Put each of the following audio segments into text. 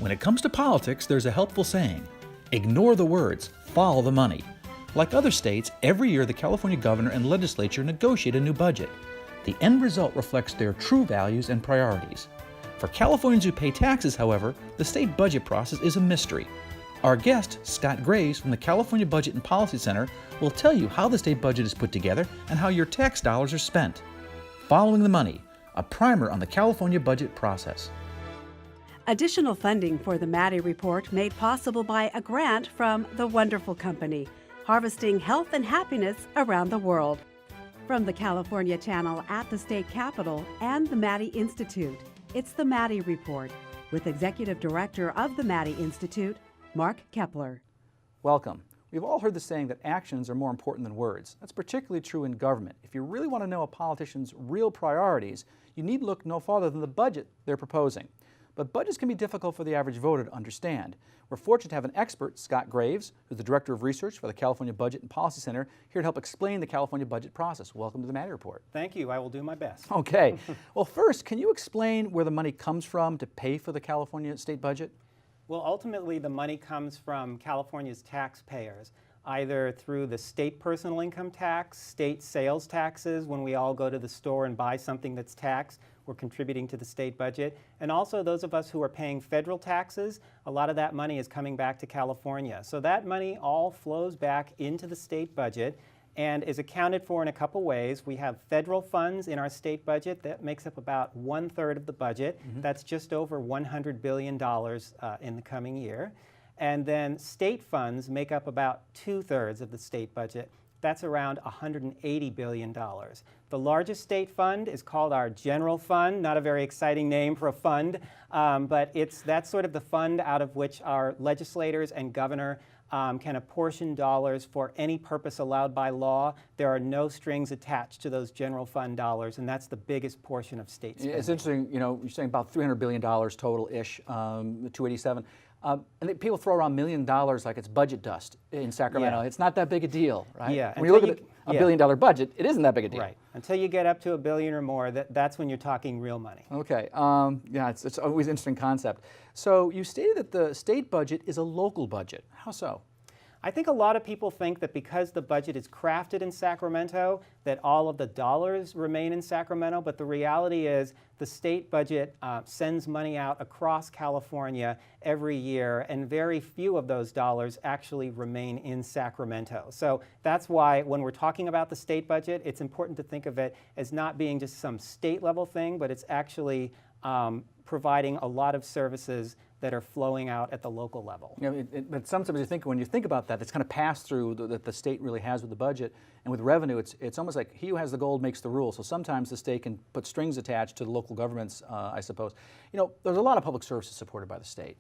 When it comes to politics, there's a helpful saying: ignore the words, follow the money. Like other states, every year the California governor and legislature negotiate a new budget. The end result reflects their true values and priorities. For Californians who pay taxes, however, the state budget process is a mystery. Our guest, Scott Graves from the California Budget and Policy Center, will tell you how the state budget is put together and how your tax dollars are spent. Following the Money, a primer on the California budget process. Additional funding for the Maddy Report made possible by a grant from The Wonderful Company, harvesting health and happiness around the world. From the California Channel at the State Capitol and the Maddy Institute, it's the Maddy Report with Executive Director of the Maddy Institute, Mark Keppler. Welcome. We've all heard the saying that actions are more important than words. That's particularly true in government. If you really want to know a politician's real priorities, you need look no farther than the budget they're proposing. But budgets can be difficult for the average voter to understand. We're fortunate to have an expert, Scott Graves, who's the Director of Research for the California Budget and Policy Center, here to help explain the California budget process. Welcome to the Maddy Report. Thank you. I will do my best. Okay. Well, first, can you explain where the money comes from to pay for the California state budget? Well, ultimately, the money comes from California's taxpayers, either through the state personal income tax, state sales taxes, when we all go to the store and buy something that's taxed, we're contributing to the state budget. And also those of us who are paying federal taxes, a lot of that money is coming back to California. So that money all flows back into the state budget and is accounted for in a couple ways. We have federal funds in our state budget that makes up about 1/3 of the budget. That's just over $100 billion in the coming year. And then state funds make up about 2/3 of the state budget. That's around $180 billion. The largest state fund is called our general fund, not a very exciting name for a fund, but that's sort of the fund out of which our legislators and governor can apportion dollars for any purpose allowed by law. There are no strings attached to those general fund dollars, and that's the biggest portion of state spending. It's interesting, you're saying about $300 billion total-ish, 287. And people throw around $1 million like it's budget dust in Sacramento. Yeah. It's not that big a deal, right? Yeah. When you look at a $1 billion budget, it isn't that big a deal. Right. Until you get up to $1 billion or more, that's when you're talking real money. Okay. Yeah, it's always an interesting concept. So you stated that the state budget is a local budget. How so? I think a lot of people think that because the budget is crafted in Sacramento, that all of the dollars remain in Sacramento, but the reality is the state budget sends money out across California every year, and very few of those dollars actually remain in Sacramento. So that's why when we're talking about the state budget, it's important to think of it as not being just some state-level thing, but it's actually providing a lot of services that are flowing out at the local level. But sometimes you think, when you think about that, it's kind of pass through that the state really has with the budget, and with revenue, it's almost like he who has the gold makes the rules. So sometimes the state can put strings attached to the local governments, I suppose. There's a lot of public services supported by the state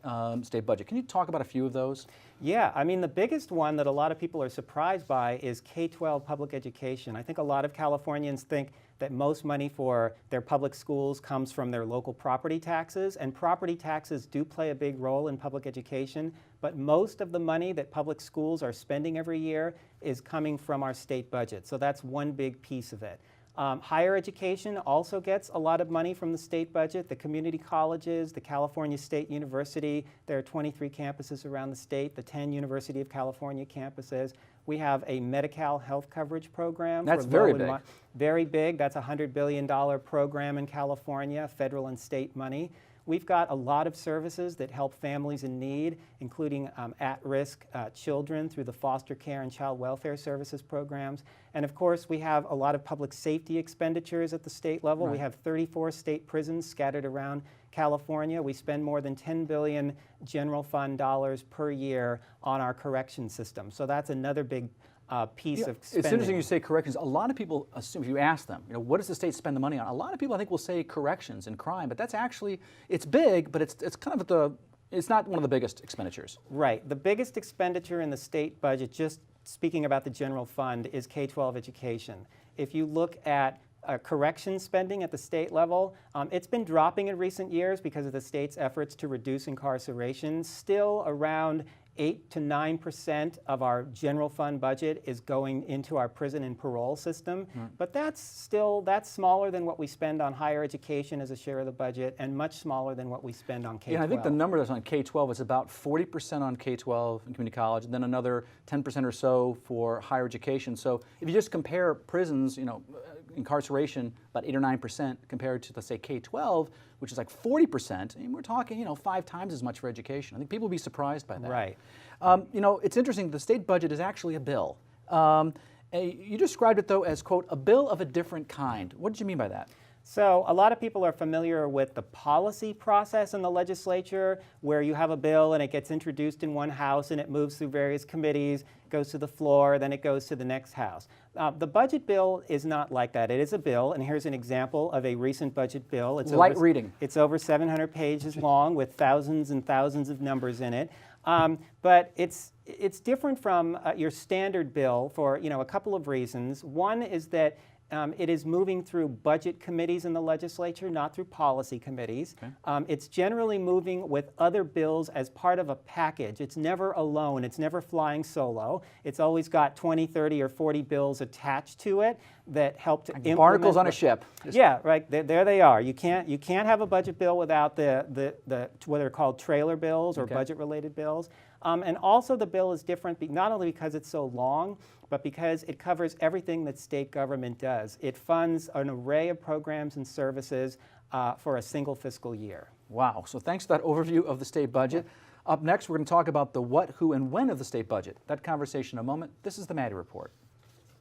budget. Can you talk about a few of those? Yeah, I mean, the biggest one that a lot of people are surprised by is K-12 public education. I think a lot of Californians think that most money for their public schools comes from their local property taxes, and property taxes do play a big role in public education, but most of the money that public schools are spending every year is coming from our state budget. So that's one big piece of it. Higher education also gets a lot of money from the state budget. The community colleges, the California State University, there are 23 campuses around the state, the 10 University of California campuses. We have a Medi-Cal health coverage program. That's very big. Very big. That's a $100 billion program in California, federal and state money. We've got a lot of services that help families in need, including at-risk children through the foster care and child welfare services programs. And of course, we have a lot of public safety expenditures at the state level. Right. We have 34 state prisons scattered around California. We spend more than 10 billion general fund dollars per year on our correction system. So that's another big piece of spending. It's interesting you say corrections. A lot of people assume, if you ask them, what does the state spend the money on? A lot of people, I think, will say corrections and crime, but that's actually, it's big, but it's kind of it's not one of the biggest expenditures. Right. The biggest expenditure in the state budget, just speaking about the general fund, is K-12 education. If you look at correction spending at the state level. It's been dropping in recent years because of the state's efforts to reduce incarceration. Still around 8 to 9% of our general fund budget is going into our prison and parole system. But that's smaller than what we spend on higher education as a share of the budget, and much smaller than what we spend on K-12. Yeah, I think the number that's on K-12 is about 40% on K-12 and community college, and then another 10% or so for higher education. So if you just compare prisons, incarceration about 8 or 9% compared to, let's say, K-12, which is like 40%, and we're talking, 5 times as much for education. I think people will be surprised by that. Right. It's interesting, the state budget is actually a bill. You described it, though, as, quote, a bill of a different kind. What did you mean by that? So a lot of people are familiar with the policy process in the legislature, where you have a bill and it gets introduced in one house and it moves through various committees, goes to the floor, then it goes to the next house. The budget bill is not like that. It is a bill, and here's an example of a recent budget bill. It's light reading. It's over 700 pages long with thousands and thousands of numbers in it. But it's different from your standard bill for a couple of reasons. One is that it is moving through budget committees in the legislature, not through policy committees. Okay. It's generally moving with other bills as part of a package. It's never alone. It's never flying solo. It's always got 20, 30, or 40 bills attached to it that help to implement. Barnacles on a ship. Yeah, right. There they are. You can't have a budget bill without the what are called trailer bills or budget-related bills. And also the bill is different not only because it's so long, but because it covers everything that state government does. It funds an array of programs and services for a single fiscal year. Wow. So thanks for that overview of the state budget. Up next, we're going to talk about the what, who, and when of the state budget. That conversation in a moment. This is the Maddy Report.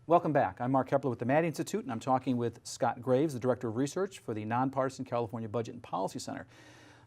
Welcome back. I'm Mark Keppler with the Maddy Institute, and I'm talking with Scott Graves, the Director of Research for the Nonpartisan California Budget and Policy Center.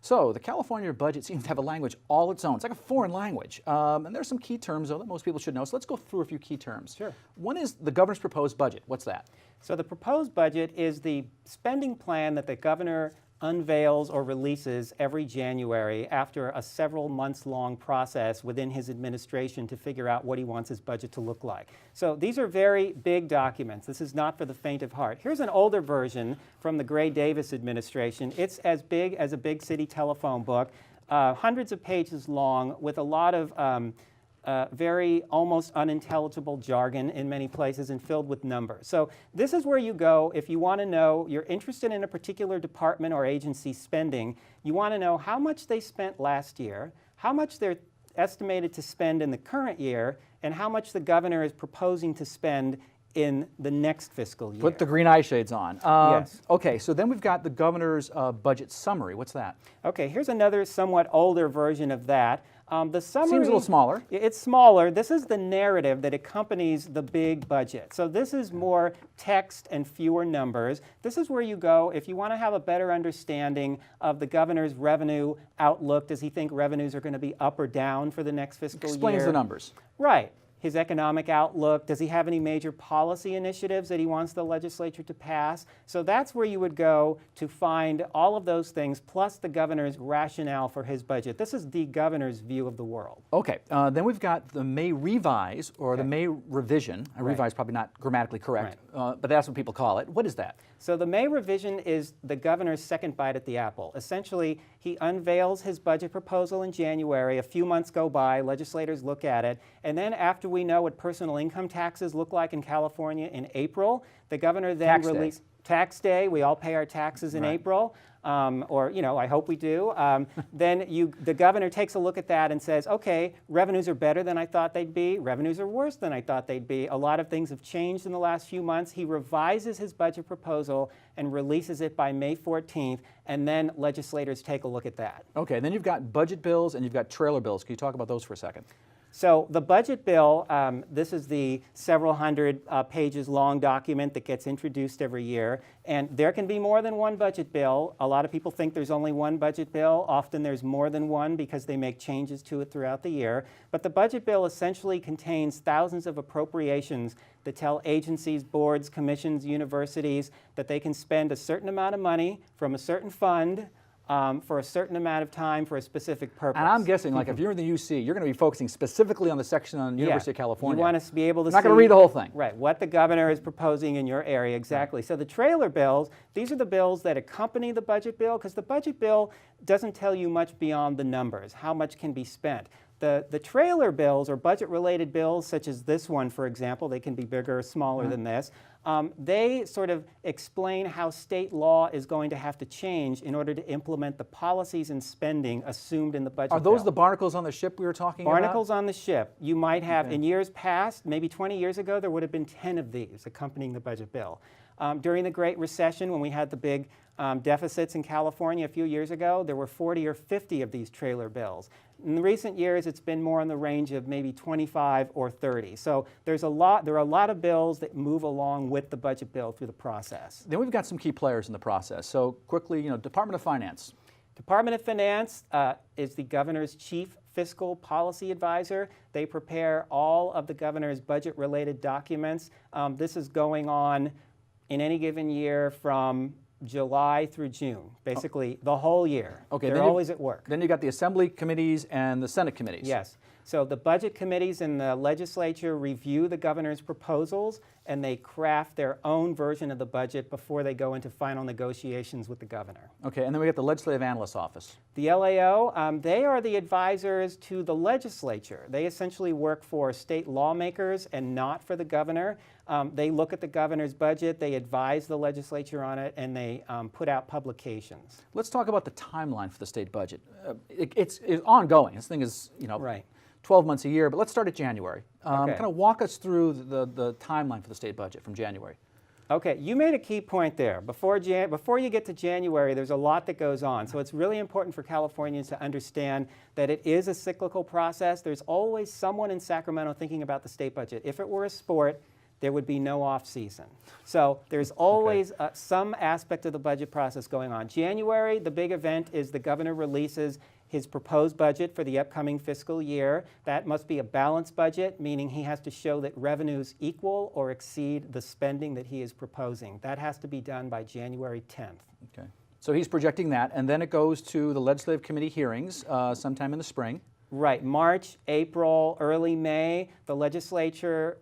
So the California budget seems to have a language all its own. It's like a foreign language. And there's some key terms, though, that most people should know. So let's go through a few key terms. Sure. One is the governor's proposed budget. What's that? So the proposed budget is the spending plan that the governor unveils or releases every January after a several months long process within his administration to figure out what he wants his budget to look like. So these are very big documents. This is not for the faint of heart. Here's an older version from the Gray Davis administration. It's as big as a big city telephone book, hundreds of pages long with a lot of very almost unintelligible jargon in many places and filled with numbers. So this is where you go if you want to know, you're interested in a particular department or agency spending, you want to know how much they spent last year, how much they're estimated to spend in the current year, and how much the governor is proposing to spend in the next fiscal year. Put the green eye shades on. Yes. Okay, so then we've got the governor's budget summary. What's that? Okay, here's another somewhat older version of that. The summary seems a little smaller. It's smaller. This is the narrative that accompanies the big budget. So this is more text and fewer numbers. This is where you go if you want to have a better understanding of the governor's revenue outlook. Does he think revenues are going to be up or down for the next fiscal year? Explains the numbers. Right. His economic outlook. Does he have any major policy initiatives that he wants the legislature to pass? So that's where you would go to find all of those things, plus the governor's rationale for his budget. This is the governor's view of the world. Okay, then we've got the May revise, or the May revision. Revise is probably not grammatically correct, but that's what people call it. What is that? So the May revision is the governor's second bite at the apple. Essentially, he unveils his budget proposal in January. A few months go by, legislators look at it, and then after we know what personal income taxes look like in California in April, the governor then releases tax day. We all pay our taxes in April, or I hope we do. Then the governor takes a look at that and says, okay, revenues are better than I thought they'd be. Revenues are worse than I thought they'd be. A lot of things have changed in the last few months. He revises his budget proposal and releases it by May 14th, and then legislators take a look at that. Okay, then you've got budget bills and you've got trailer bills. Can you talk about those for a second? So the budget bill, this is the several hundred pages long document that gets introduced every year. And there can be more than one budget bill. A lot of people think there's only one budget bill. Often there's more than one because they make changes to it throughout the year. But the budget bill essentially contains thousands of appropriations that tell agencies, boards, commissions, universities that they can spend a certain amount of money from a certain fund for a certain amount of time for a specific purpose. And I'm guessing, like, if you're in the UC, you're going to be focusing specifically on the section on University of California. You want us to be able to see. Not going to read the whole thing. Right, what the governor is proposing in your area, exactly. Right. So the trailer bills, these are the bills that accompany the budget bill, because the budget bill doesn't tell you much beyond the numbers, how much can be spent. The trailer bills, or budget-related bills, such as this one, for example, they can be bigger or smaller than this, they sort of explain how state law is going to have to change in order to implement the policies and spending assumed in the budget bill. Are those the barnacles on the ship we were talking about? Barnacles on the ship. You might have, in years past, maybe 20 years ago, there would have been 10 of these accompanying the budget bill. During the Great Recession, when we had the big deficits in California a few years ago, there were 40 or 50 of these trailer bills. In recent years, it's been more in the range of maybe 25 or 30. So there are a lot of bills that move along with the budget bill through the process. Then we've got some key players in the process. So quickly, Department of Finance. Department of Finance is the governor's chief fiscal policy advisor. They prepare all of the governor's budget-related documents. This is going on in any given year from July through June, basically the whole year. Okay, they're always at work. Then you got the Assembly committees and the Senate committees. Yes. So the budget committees in the legislature review the governor's proposals, and they craft their own version of the budget before they go into final negotiations with the governor. Okay, and then we got the Legislative Analyst's Office. The LAO, they are the advisors to the legislature. They essentially work for state lawmakers and not for the governor. They look at the governor's budget, they advise the legislature on it, and they put out publications. Let's talk about the timeline for the state budget. It's ongoing. This thing is, right. 12 months a year, but let's start at January. Okay. Kind of walk us through the timeline for the state budget from January. Okay, you made a key point there. Before you get to January, there's a lot that goes on. So it's really important for Californians to understand that it is a cyclical process. There's always someone in Sacramento thinking about the state budget. If it were a sport, there would be no off season. So there's always some aspect of the budget process going on. January, the big event is the governor releases his proposed budget for the upcoming fiscal year. That must be a balanced budget, meaning he has to show that revenues equal or exceed the spending that he is proposing. That has to be done by January 10th. Okay. So he's projecting that, and then it goes to the legislative committee hearings sometime in the spring. Right, March, April, early May, the legislature,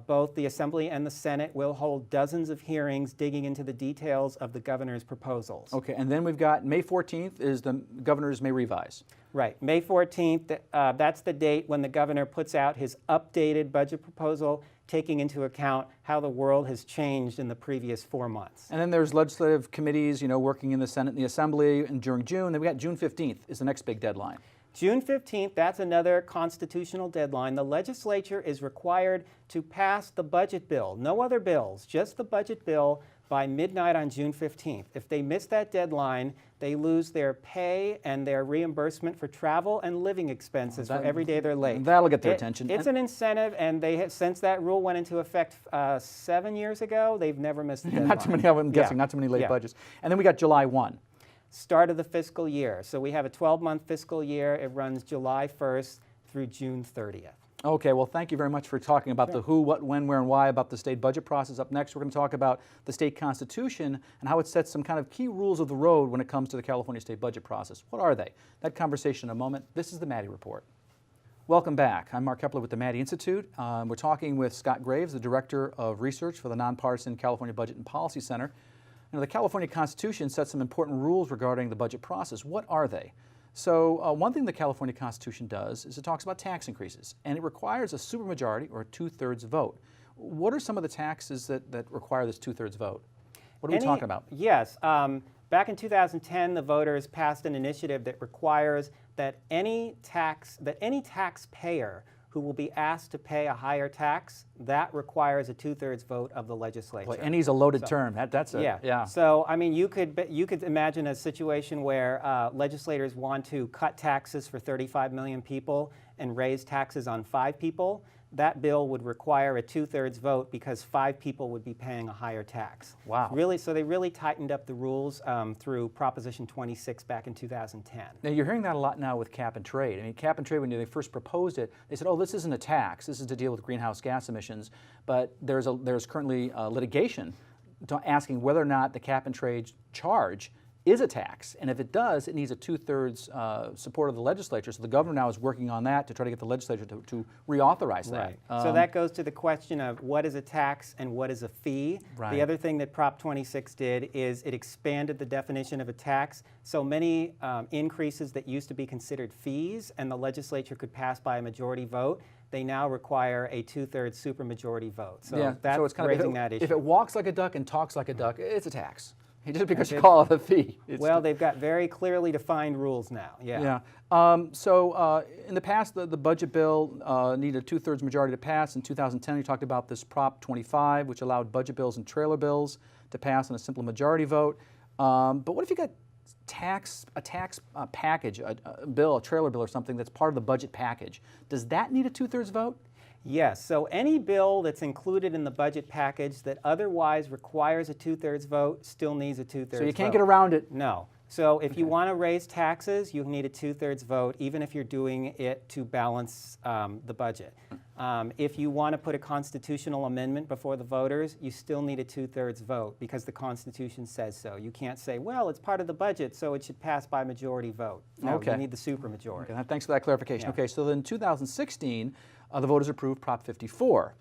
both the Assembly and the Senate, will hold dozens of hearings digging into the details of the governor's proposals. Okay, and then we've got May 14th is the governors may revise. Right, May 14th, that's the date when the governor puts out his updated budget proposal, taking into account how the world has changed in the previous 4 months. And then there's legislative committees, working in the Senate and the Assembly, and during June, then we got June 15th is the next big deadline. June 15th, that's another constitutional deadline. The legislature is required to pass the budget bill, no other bills, just the budget bill by midnight on June 15th. If they miss that deadline, they lose their pay and their reimbursement for travel and living expenses for every day they're late. That'll get their attention. It's an incentive, and they have, since that rule went into effect 7 years ago, they've never missed the deadline. Not too many, I'm guessing, not too many late budgets. And then we got July 1. Start of the fiscal year. So we have a 12-month fiscal year. It runs July 1st through June 30th. Okay, well, thank you very much for talking about the who, what, when, where, and why about the state budget process. Up next, we're going to talk about the state constitution and how it sets some kind of key rules of the road when it comes to the California state budget process. What are they? That conversation in a moment. This is the Maddy Report. Welcome back. I'm Mark Keppler with the Maddy Institute. We're talking with Scott Graves, the Director of Research for the nonpartisan California Budget and Policy Center. The California Constitution sets some important rules regarding the budget process. What are they? So one thing the California Constitution does is it talks about tax increases, and it requires a supermajority or a 2/3 vote. What are some of the taxes that require this 2/3 vote? What are we talking about? Yes. Back in 2010, the voters passed an initiative that requires that any taxpayer who will be asked to pay a higher tax, that requires a 2/3 vote of the legislature. Well, any's a loaded term. That's yeah. So I mean, you could imagine a situation where legislators want to cut taxes for 35 million people and raise taxes on 5 people. That bill would require a 2/3 vote because 5 people would be paying a higher tax. Wow. Really, so they really tightened up the rules through Proposition 26 back in 2010. Now, you're hearing that a lot now with cap and trade. I mean, cap and trade, when they first proposed it, they said, oh, this isn't a tax. This is to deal with greenhouse gas emissions. But there's currently litigation asking whether or not the cap and trade charge is a tax, and if it does, it needs a 2/3 support of the legislature. So the governor now is working on that to try to get the legislature to reauthorize that. Right. So that goes to the question of what is a tax and what is a fee. Right. The other thing that Prop 26 did is it expanded the definition of a tax. So many increases that used to be considered fees and the legislature could pass by a majority vote, they now require a 2/3 supermajority vote. So yeah, that's so it's kind raising of, that issue. if it walks like a duck and talks like a duck, it's a tax. Just because you call it a fee. Well, they've got very clearly defined rules now. Yeah. So in the past, the budget bill needed a 2/3 majority to pass. In 2010, you talked about this Prop 25, which allowed budget bills and trailer bills to pass on a simple majority vote. But what if you got a tax package, a bill, a trailer bill or something that's part of the budget package? Does that need a 2/3 vote? Yes, so any bill that's included in the budget package that otherwise requires a 2/3 vote still needs a 2/3 vote. So you can't get around it? No. So if you want to raise taxes, you need a 2/3 vote, even if you're doing it to balance the budget. If you want to put a constitutional amendment before the voters, you still need a 2/3 vote because the Constitution says so. You can't say, well, it's part of the budget, so it should pass by majority vote. No, Okay. you need the supermajority. Okay, thanks for that clarification. Yeah. Okay, so then in 2016, the voters approved Prop 54,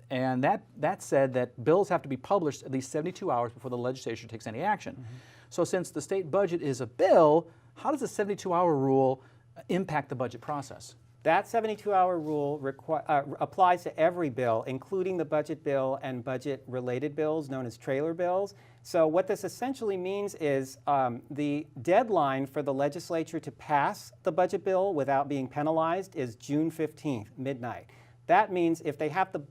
and that said that bills have to be published at least 72 hours before the legislature takes any action. Mm-hmm. So since the state budget is a bill, how does the 72-hour rule impact the budget process? That 72-hour rule applies to every bill, including the budget bill and budget-related bills known as trailer bills. So what this essentially means is the deadline for the legislature to pass the budget bill without being penalized is June 15th, midnight. That means if they have to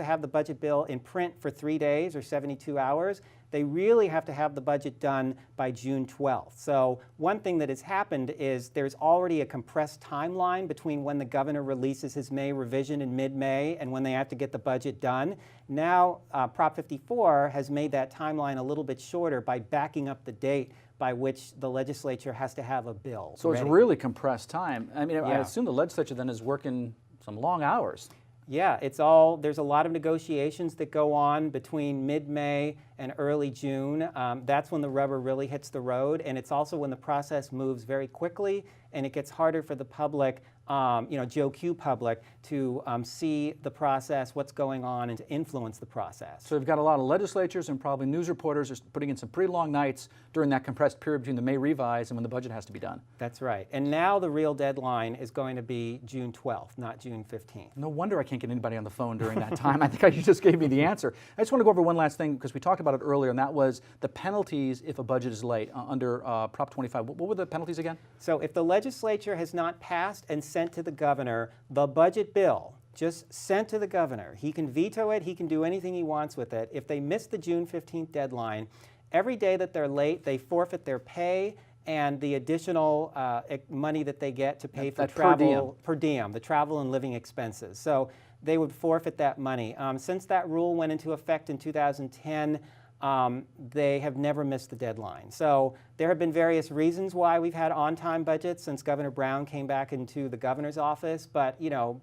have the budget bill in print for 3 days or 72 hours, they really have to have the budget done by June 12th. So one thing that has happened is there's already a compressed timeline between when the governor releases his May revision in mid-May and when they have to get the budget done. Now, Prop 54 has made that timeline a little bit shorter by backing up the date by which the legislature has to have a bill. So ready. It's really compressed time. I mean, I Yeah. assume the legislature then is working some long hours. Yeah, there's a lot of negotiations that go on between mid-May and early June. That's when the rubber really hits the road, and it's also when the process moves very quickly and it gets harder for the public, Joe Q public, to see the process, what's going on, and to influence the process. So we've got a lot of legislatures and probably news reporters are putting in some pretty long nights during that compressed period between the May revise and when the budget has to be done. That's right. And now the real deadline is going to be June 12th, not June 15th. No wonder I can't get anybody on the phone during that time. I think you just gave me the answer. I just want to go over one last thing because we talked about it earlier, and that was the penalties if a budget is late under Prop 25. What were the penalties again? So if the legislature has not passed and sent to the governor the budget bill, just sent to the governor, he can veto it, he can do anything he wants with it. If they miss the June 15th deadline, every day that they're late, they forfeit their pay and the additional money that they get to pay for travel, per diem, the travel and living expenses. So they would forfeit that money. Since that rule went into effect in 2010, they have never missed the deadline. So there have been various reasons why we've had on-time budgets since Governor Brown came back into the governor's office, but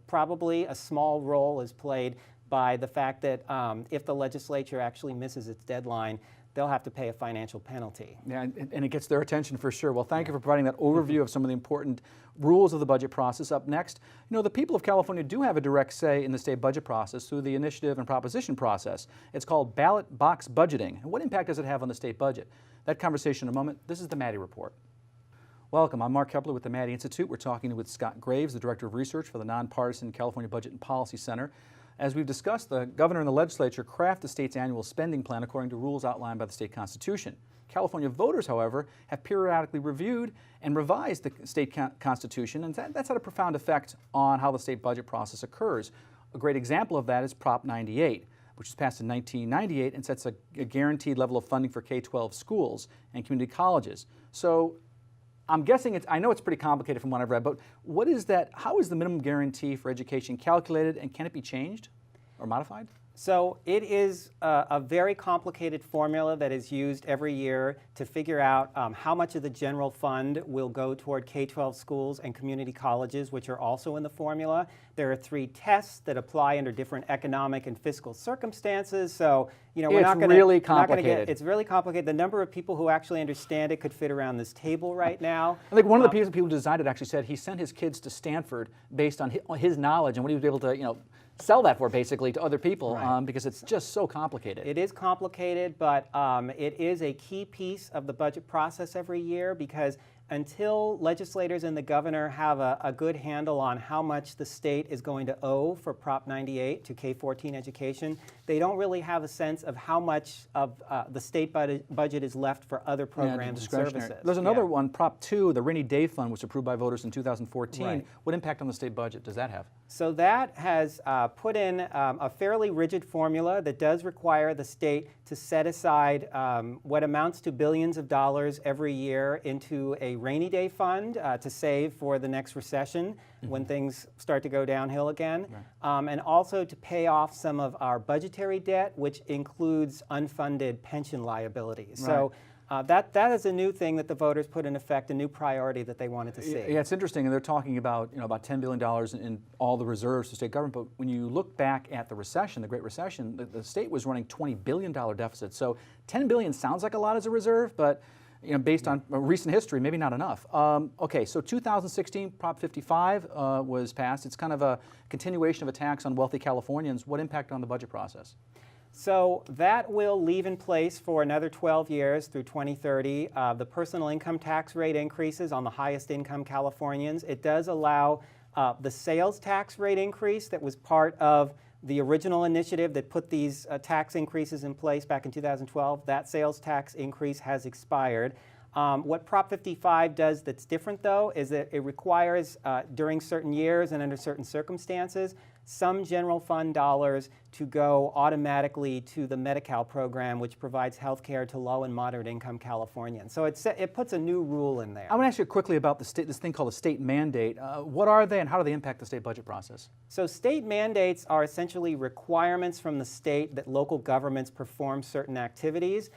probably a small role is played by the fact that if the legislature actually misses its deadline, they'll have to pay a financial penalty. Yeah, and it gets their attention for sure. Well, thank you for providing that overview of some of the important rules of the budget process. Up next, the people of California do have a direct say in the state budget process through the initiative and proposition process. It's called ballot box budgeting. And what impact does it have on the state budget? That conversation in a moment. This is the Maddy Report. Welcome. I'm Mark Keppler with the Maddy Institute. We're talking with Scott Graves, the Director of Research for the nonpartisan California Budget and Policy Center. As we've discussed, the governor and the legislature craft the state's annual spending plan according to rules outlined by the state constitution. California voters, however, have periodically reviewed and revised the state constitution, and that's had a profound effect on how the state budget process occurs. A great example of that is Prop 98, which was passed in 1998 and sets a guaranteed level of funding for K-12 schools and community colleges. So I'm guessing I know it's pretty complicated from what I've read, but what is that? How is the minimum guarantee for education calculated, and can it be changed or modified? So it is a very complicated formula that is used every year to figure out how much of the general fund will go toward K-12 schools and community colleges, which are also in the formula. There are 3 tests that apply under different economic and fiscal circumstances. So, we're It's not going really to complicated. it's really complicated. The number of people who actually understand it could fit around this table right now. I think one of the people who designed it actually said he sent his kids to Stanford based on his knowledge and what he was able to, sell that for basically to other people, Right. Because it's just so complicated. It is complicated, but it is a key piece of the budget process every year, because until legislators and the governor have a good handle on how much the state is going to owe for Prop 98 to K-14 education, they don't really have a sense of how much of the state budget is left for other programs and services. There's another one, Prop 2, the Rainy Day Fund, was approved by voters in 2014. Right. What impact on the state budget does that have? So that has put in a fairly rigid formula that does require the state to set aside what amounts to billions of dollars every year into a rainy day fund to save for the next recession when things start to go downhill again, and also to pay off some of our budgetary debt, which includes unfunded pension liabilities. So that is a new thing that the voters put in effect, a new priority that they wanted to see. Yeah, it's interesting, and they're talking about about $10 billion in all the reserves to state government. But when you look back at the recession, the Great Recession, the state was running $20 billion deficit. So $10 billion sounds like a lot as a reserve, but based on recent history, maybe not enough. Okay, so 2016 Prop 55 was passed. It's kind of a continuation of a tax on wealthy Californians. What impact on the budget process? So that will leave in place for another 12 years through 2030. The personal income tax rate increases on the highest income Californians. It does allow the sales tax rate increase that was part of the original initiative that put these tax increases in place back in 2012. That sales tax increase has expired. What Prop 55 does that's different, though, is that it requires, during certain years and under certain circumstances, some general fund dollars to go automatically to the Medi-Cal program, which provides health care to low and moderate income Californians. So it puts a new rule in there. I want to ask you quickly about this thing called a state mandate. What are they and how do they impact the state budget process? So state mandates are essentially requirements from the state that local governments perform certain activities.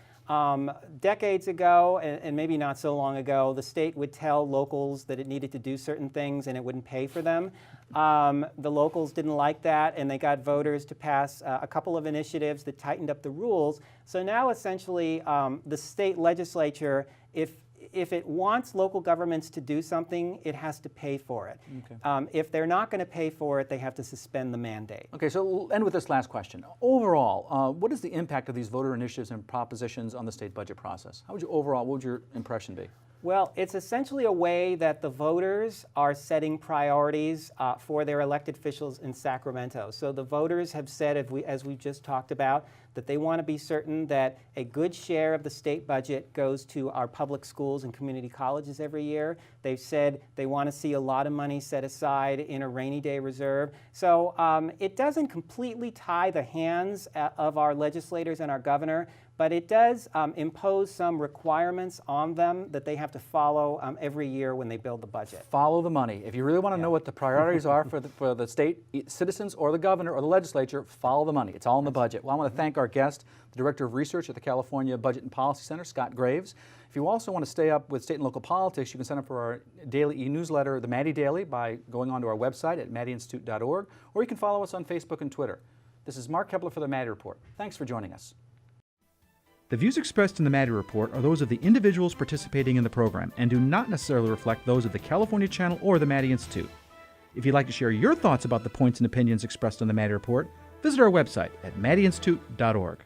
Decades ago, and maybe not so long ago, the state would tell locals that it needed to do certain things and it wouldn't pay for them. The locals didn't like that, and they got voters to pass a couple of initiatives that tightened up the rules. So now essentially the state legislature, if it wants local governments to do something, it has to pay for it. Okay. If they're not going to pay for it, they have to suspend the mandate. Okay, so we'll end with this last question. Overall, what is the impact of these voter initiatives and propositions on the state budget process? What would your impression be? Well, it's essentially a way that the voters are setting priorities for their elected officials in Sacramento. So the voters have said, as we just talked about, that they want to be certain that a good share of the state budget goes to our public schools and community colleges every year. They've said they want to see a lot of money set aside in a rainy day reserve. So it doesn't completely tie the hands of our legislators and our governor, but it does impose some requirements on them that they have to follow every year when they build the budget. Follow the money. If you really want to know what the priorities are for the state citizens or the governor or the legislature, follow the money. It's all in the budget. Well, I want to thank our guest, the Director of Research at the California Budget and Policy Center, Scott Graves. If you also want to stay up with state and local politics, you can sign up for our daily e-newsletter, the Maddy Daily, by going onto our website at maddyinstitute.org, or you can follow us on Facebook and Twitter. This is Mark Keppler for the Maddy Report. Thanks for joining us. The views expressed in the Maddy Report are those of the individuals participating in the program and do not necessarily reflect those of the California Channel or the Maddy Institute. If you'd like to share your thoughts about the points and opinions expressed on the Maddy Report, visit our website at maddyinstitute.org.